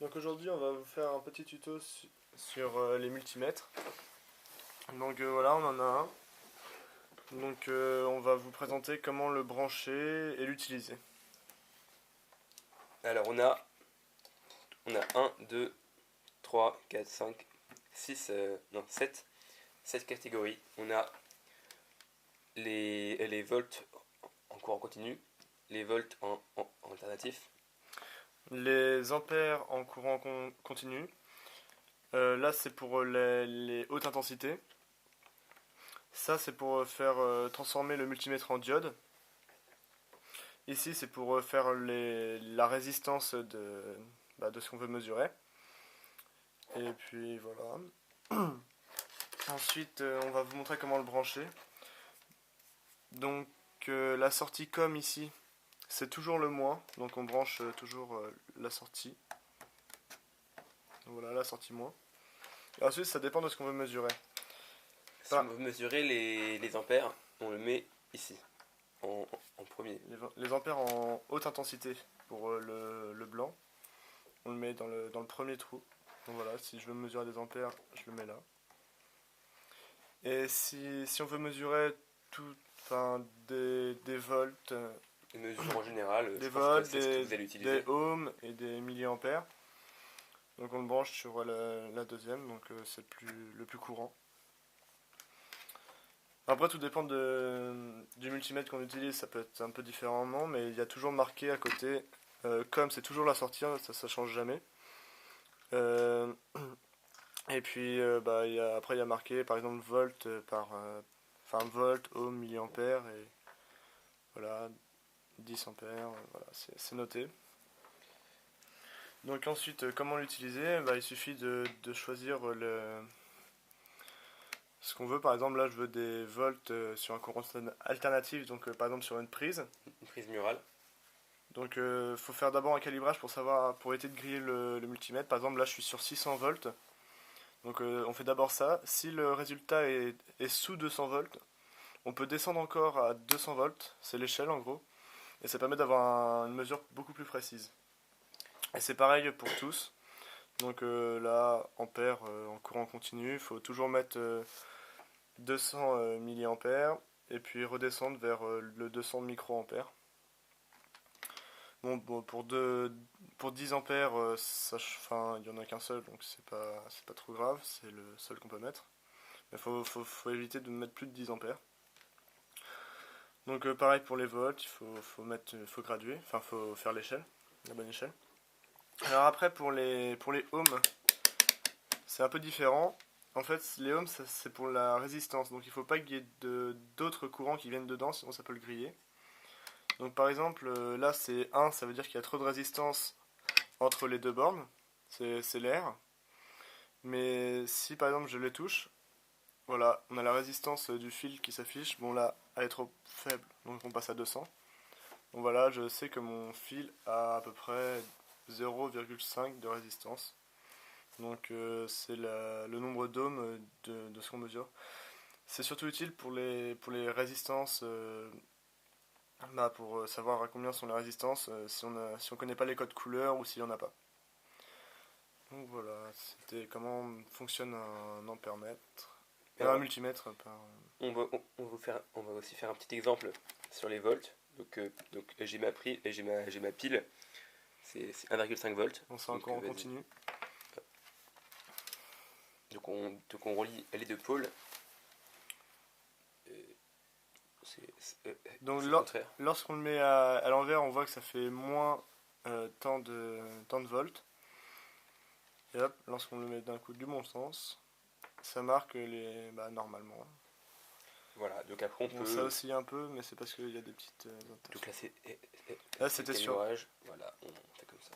Donc aujourd'hui on va vous faire un petit tuto sur les multimètres. Donc voilà, on en a un. Donc on va vous présenter comment le brancher et l'utiliser. Alors on a 1, 2, 3, 4, 5, 6, non 7 catégories. On a les volts en courant continu, les volts en alternatif, Les ampères en courant continu. Là c'est pour les hautes intensités. Ça c'est pour faire transformer le multimètre en diode. Ici c'est pour faire la résistance de ce qu'on veut mesurer. Et puis voilà. Ensuite on va vous montrer comment le brancher. Donc la sortie COM ici, c'est toujours le moins, donc on branche toujours la sortie. Donc voilà, la sortie moins. Et ensuite ça dépend de ce qu'on veut mesurer. Si on veut mesurer les ampères, on le met ici, en premier. Les ampères en haute intensité pour le blanc, on le met dans le premier trou. Donc voilà, si je veux mesurer des ampères, je le mets là. Et si on veut mesurer des volts, Les mesures en général, des je pense que volts, c'est ce que vous allez utiliser. des ohms et des milliampères, donc on le branche sur la deuxième, donc c'est le plus courant. Après tout dépend du multimètre qu'on utilise, ça peut être un peu différemment, mais il y a toujours marqué à côté, comme c'est toujours la sortie, ça change jamais. Et puis après il y a marqué par exemple volt volt, ohm, milliampère, et voilà, 10 ampères, voilà, c'est noté. Donc ensuite, comment l'utiliser? Il suffit de choisir ce qu'on veut. Par exemple, là, je veux des volts sur un courant alternatif, donc par exemple sur une prise. Une prise murale. Donc faut faire d'abord un calibrage pour éviter de griller le multimètre. Par exemple, là, je suis sur 600 volts. Donc on fait d'abord ça. Si le résultat est sous 200 volts, on peut descendre encore à 200 volts. C'est l'échelle en gros. Et ça permet d'avoir une mesure beaucoup plus précise. Et c'est pareil pour tous. Donc là, ampères en courant continu, il faut toujours mettre 200 milliampères et puis redescendre vers le 200 microampères. Bon, pour 10 ampères, il n'y en a qu'un seul, donc c'est pas trop grave, c'est le seul qu'on peut mettre. Mais faut éviter de mettre plus de 10 ampères. Donc pareil pour les volts, faut graduer, faut faire l'échelle, la bonne échelle. Alors après pour les ohms, c'est un peu différent. En fait, les ohms c'est pour la résistance, donc il ne faut pas qu'il y ait d'autres courants qui viennent dedans, sinon ça peut le griller. Donc par exemple, là c'est 1, ça veut dire qu'il y a trop de résistance entre les deux bornes, c'est l'air. Mais si par exemple je les touche, voilà, on a la résistance du fil qui s'affiche. Bon là, elle est trop faible, donc on passe à 200. Donc voilà, je sais que mon fil a à peu près 0,5 de résistance. Donc c'est le nombre d'ohms de ce qu'on mesure. C'est surtout utile pour les résistances, pour savoir à combien sont les résistances, si on connaît pas les codes couleurs ou s'il n'y en a pas. Donc voilà, c'était comment fonctionne un ampèremètre. Un multimètre. On va aussi faire un petit exemple sur les volts. Donc j'ai ma pile, c'est 1,5 volts. On s'en encore en continu. Donc on relie les deux pôles. Donc lorsqu'on le met à l'envers, on voit que ça fait moins tant de volts. Et hop, lorsqu'on le met d'un coup du bon sens, ça marque normalement. Voilà, donc après on peut... Ça oscille un peu, mais c'est parce qu'il y a des petites... donc là c'était sûr. Voilà, on fait comme ça.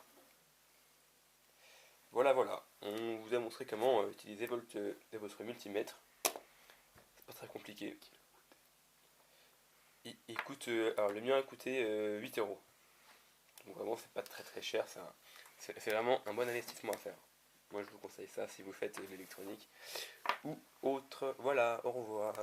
Voilà, on vous a montré comment utiliser votre multimètre. C'est pas très compliqué. Il coûte, alors le mien a coûté 8 euros. Donc vraiment c'est pas très très cher, c'est vraiment un bon investissement à faire. Moi je vous conseille ça si vous faites l'électronique ou autre. Voilà, au revoir.